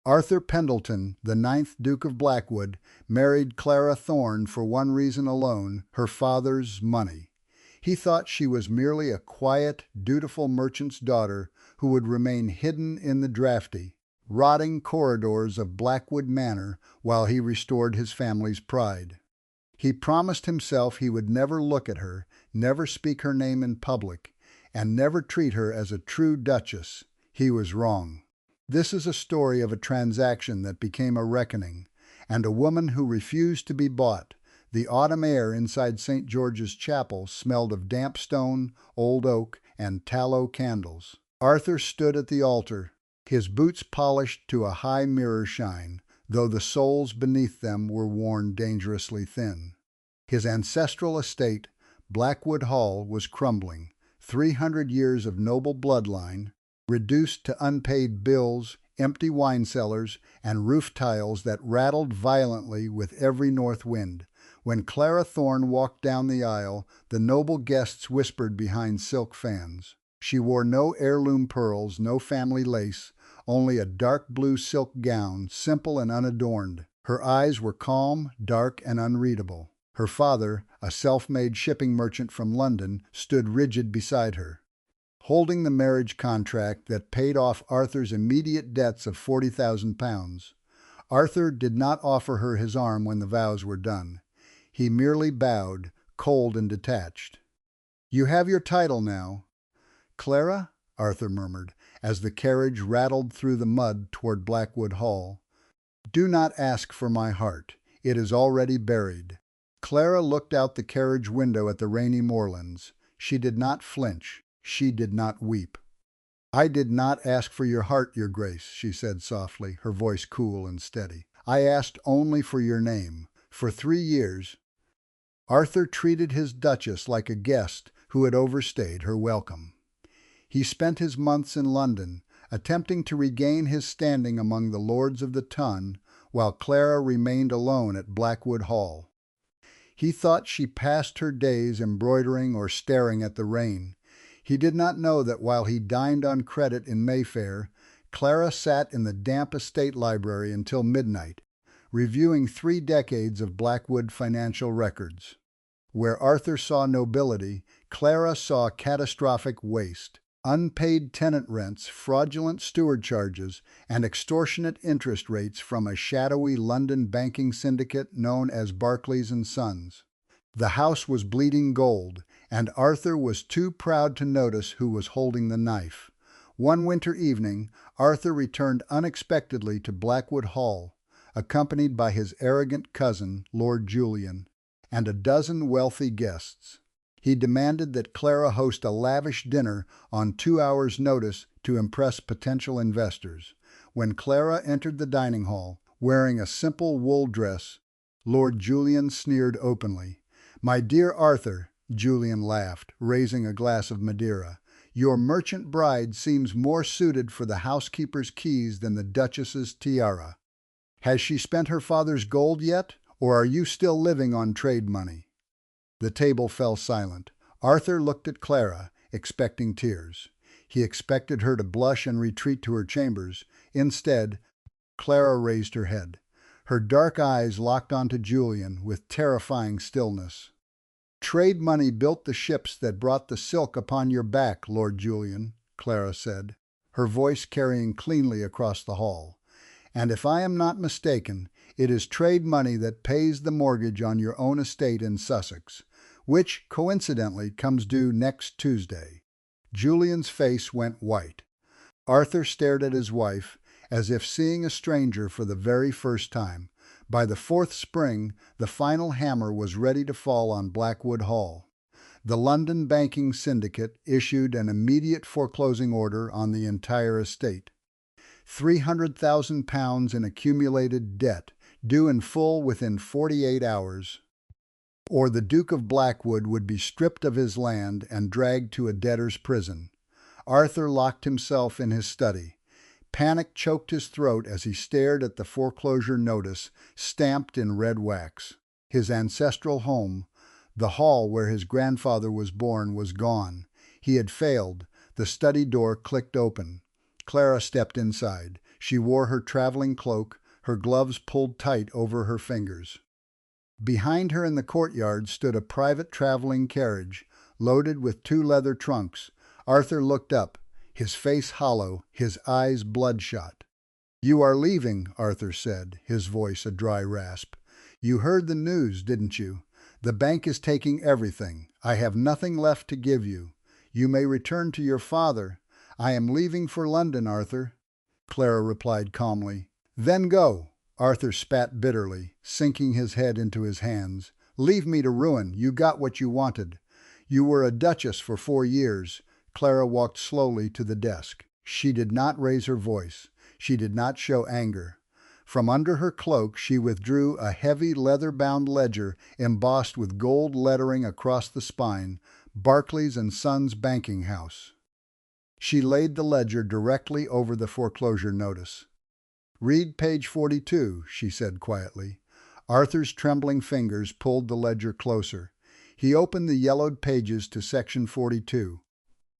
Arthur Pendleton, the ninth Duke of Blackwood, married Clara Thorne for one reason alone, her father's money. He thought she was merely a quiet, dutiful merchant's daughter who would remain hidden in the draughty, rotting corridors of Blackwood Manor while he restored his family's pride. He promised himself he would never look at her, never speak her name in public, and never treat her as a true duchess. He was wrong. This is a story of a transaction that became a reckoning, and a woman who refused to be bought. The autumn air inside St. George's Chapel smelled of damp stone, old oak, and tallow candles. Arthur stood at the altar, his boots polished to a high mirror shine, though the soles beneath them were worn dangerously thin. His ancestral estate, Blackwood Hall, was crumbling. 300 years of noble bloodline, reduced to unpaid bills, empty wine cellars, and roof tiles that rattled violently with every north wind. When Clara Thorne walked down the aisle, the noble guests whispered behind silk fans. She wore no heirloom pearls, no family lace, only a dark blue silk gown, simple and unadorned. Her eyes were calm, dark, and unreadable. Her father, a self-made shipping merchant from London, stood rigid beside her, holding the marriage contract that paid off Arthur's immediate debts of £40,000. Arthur did not offer her his arm when the vows were done. He merely bowed, cold and detached. "You have your title now." "Clara," Arthur murmured, as the carriage rattled through the mud toward Blackwood Hall, "do not ask for my heart. It is already buried." Clara looked out the carriage window at the rainy moorlands. She did not flinch. She did not weep. "I did not ask for your heart, your grace," she said softly, her voice cool and steady. "I asked only for your name. For 3 years—" Arthur treated his duchess like a guest who had overstayed her welcome. He spent his months in London, attempting to regain his standing among the lords of the ton, while Clara remained alone at Blackwood Hall. He thought she passed her days embroidering or staring at the rain. He did not know that while he dined on credit in Mayfair, Clara sat in the damp estate library until midnight, reviewing 3 decades of Blackwood financial records. Where Arthur saw nobility, Clara saw catastrophic waste. Unpaid tenant rents, fraudulent steward charges, and extortionate interest rates from a shadowy London banking syndicate known as Barclays and Sons. The house was bleeding gold, and Arthur was too proud to notice who was holding the knife. One winter evening, Arthur returned unexpectedly to Blackwood Hall, accompanied by his arrogant cousin, Lord Julian, and a dozen wealthy guests. He demanded that Clara host a lavish dinner on 2 hours' notice to impress potential investors. When Clara entered the dining hall, wearing a simple wool dress, Lord Julian sneered openly. "My dear Arthur," Julian laughed, raising a glass of Madeira, "your merchant bride seems more suited for the housekeeper's keys than the Duchess's tiara. Has she spent her father's gold yet, or are you still living on trade money?" The table fell silent. Arthur looked at Clara, expecting tears. He expected her to blush and retreat to her chambers. Instead, Clara raised her head. Her dark eyes locked onto Julian with terrifying stillness. "Trade money built the ships that brought the silk upon your back, Lord Julian," Clara said, her voice carrying cleanly across the hall. "And if I am not mistaken, it is trade money that pays the mortgage on your own estate in Sussex, which, coincidentally, comes due next Tuesday." Julian's face went white. Arthur stared at his wife, as if seeing a stranger for the very first time. By the 4th spring, the final hammer was ready to fall on Blackwood Hall. The London banking syndicate issued an immediate foreclosing order on the entire estate. £300,000 in accumulated debt, due in full within 48 hours, or the Duke of Blackwood would be stripped of his land and dragged to a debtor's prison. Arthur locked himself in his study. Panic choked his throat as he stared at the foreclosure notice stamped in red wax. His ancestral home, the hall where his grandfather was born, was gone. He had failed. The study door clicked open. Clara stepped inside. She wore her traveling cloak, her gloves pulled tight over her fingers. Behind her in the courtyard stood a private traveling carriage, loaded with 2 leather trunks. Arthur looked up, his face hollow, his eyes bloodshot. "You are leaving," Arthur said, his voice a dry rasp. "You heard the news, didn't you? The bank is taking everything. I have nothing left to give you. You may return to your father." "I am leaving for London, Arthur," Clara replied calmly. "Then go." Arthur spat bitterly, sinking his head into his hands. "Leave me to ruin. You got what you wanted. You were a duchess for 4 years. Clara walked slowly to the desk. She did not raise her voice. She did not show anger. From under her cloak she withdrew a heavy leather-bound ledger embossed with gold lettering across the spine, Barclays and Sons Banking House. She laid the ledger directly over the foreclosure notice. "Read page 42, she said quietly. Arthur's trembling fingers pulled the ledger closer. He opened the yellowed pages to section 42.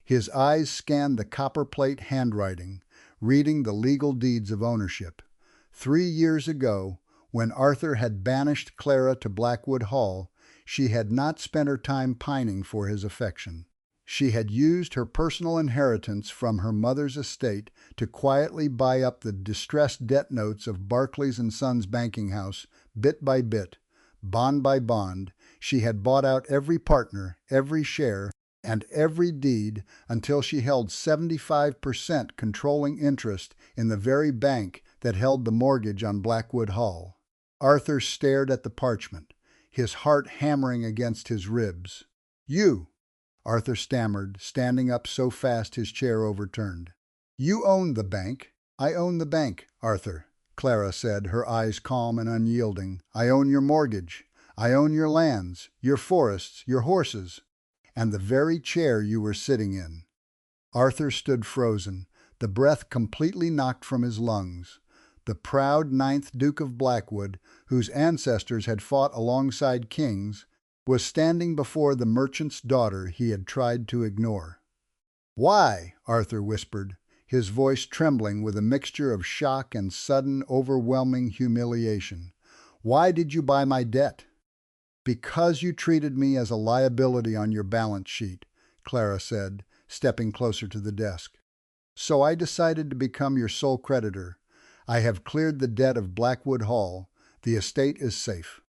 His eyes scanned the copperplate handwriting, reading the legal deeds of ownership. 3 years ago, when Arthur had banished Clara to Blackwood Hall, she had not spent her time pining for his affection. She had used her personal inheritance from her mother's estate to quietly buy up the distressed debt notes of Barclays and Sons Banking House, bit by bit, bond by bond. She had bought out every partner, every share, and every deed until she held 75% controlling interest in the very bank that held the mortgage on Blackwood Hall. Arthur stared at the parchment, his heart hammering against his ribs. "You," Arthur stammered, standing up so fast his chair overturned. "You own the bank." "I own the bank, Arthur," Clara said, her eyes calm and unyielding. "I own your mortgage. I own your lands, your forests, your horses, and the very chair you were sitting in." Arthur stood frozen, the breath completely knocked from his lungs. The proud 9th Duke of Blackwood, whose ancestors had fought alongside kings, was standing before the merchant's daughter he had tried to ignore. "Why?" Arthur whispered, his voice trembling with a mixture of shock and sudden, overwhelming humiliation. "Why did you buy my debt?" "Because you treated me as a liability on your balance sheet," Clara said, stepping closer to the desk. "So I decided to become your sole creditor. I have cleared the debt of Blackwood Hall. The estate is safe.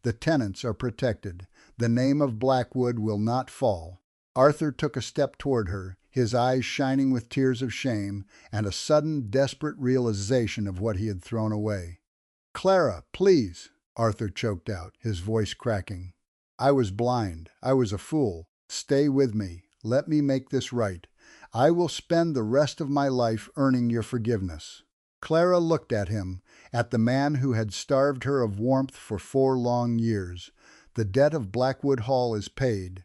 The tenants are protected. The name of Blackwood will not fall." Arthur took a step toward her, his eyes shining with tears of shame and a sudden, desperate realization of what he had thrown away. "Clara, please," Arthur choked out, his voice cracking. "I was blind. I was a fool. Stay with me. Let me make this right. I will spend the rest of my life earning your forgiveness." Clara looked at him, at the man who had starved her of warmth for 4 long years. "The debt of Blackwood Hall is paid."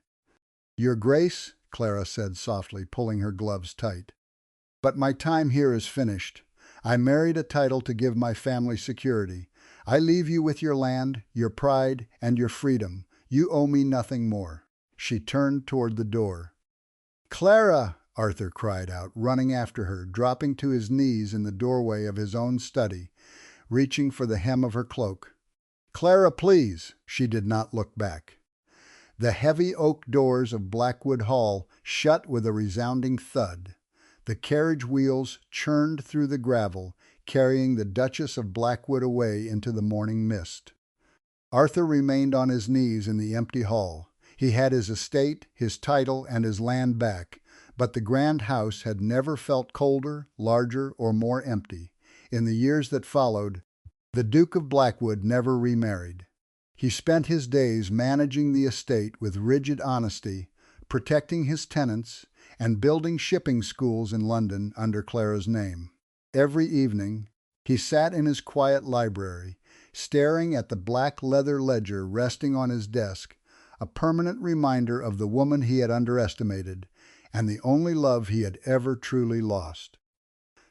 "Your Grace," Clara said softly, pulling her gloves tight. "But my time here is finished. I married a title to give my family security. I leave you with your land, your pride, and your freedom. You owe me nothing more." She turned toward the door. "Clara!" Arthur cried out, running after her, dropping to his knees in the doorway of his own study, reaching for the hem of her cloak. "Clara, please!" She did not look back. The heavy oak doors of Blackwood Hall shut with a resounding thud. The carriage wheels churned through the gravel, carrying the Duchess of Blackwood away into the morning mist. Arthur remained on his knees in the empty hall. He had his estate, his title, and his land back, but the grand house had never felt colder, larger, or more empty. In the years that followed, the Duke of Blackwood never remarried. He spent his days managing the estate with rigid honesty, protecting his tenants, and building shipping schools in London under Clara's name. Every evening, he sat in his quiet library, staring at the black leather ledger resting on his desk, a permanent reminder of the woman he had underestimated, and the only love he had ever truly lost.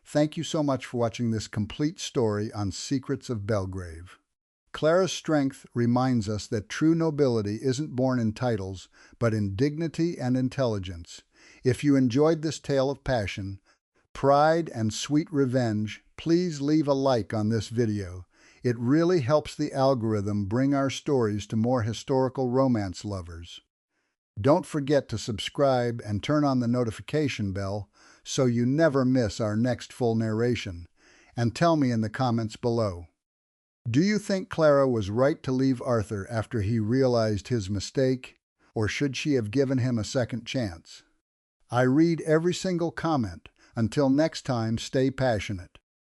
Thank you so much for watching this complete story on Secrets of Belgrave. Clara's strength reminds us that true nobility isn't born in titles, but in dignity and intelligence. If you enjoyed this tale of passion, Pride and Sweet Revenge, please leave a like on this video. It really helps the algorithm bring our stories to more historical romance lovers. Don't forget to subscribe and turn on the notification bell so you never miss our next full narration. And tell me in the comments below, do you think Clara was right to leave Arthur after he realized his mistake, or should she have given him a second chance? I read every single comment. Until next time, stay passionate.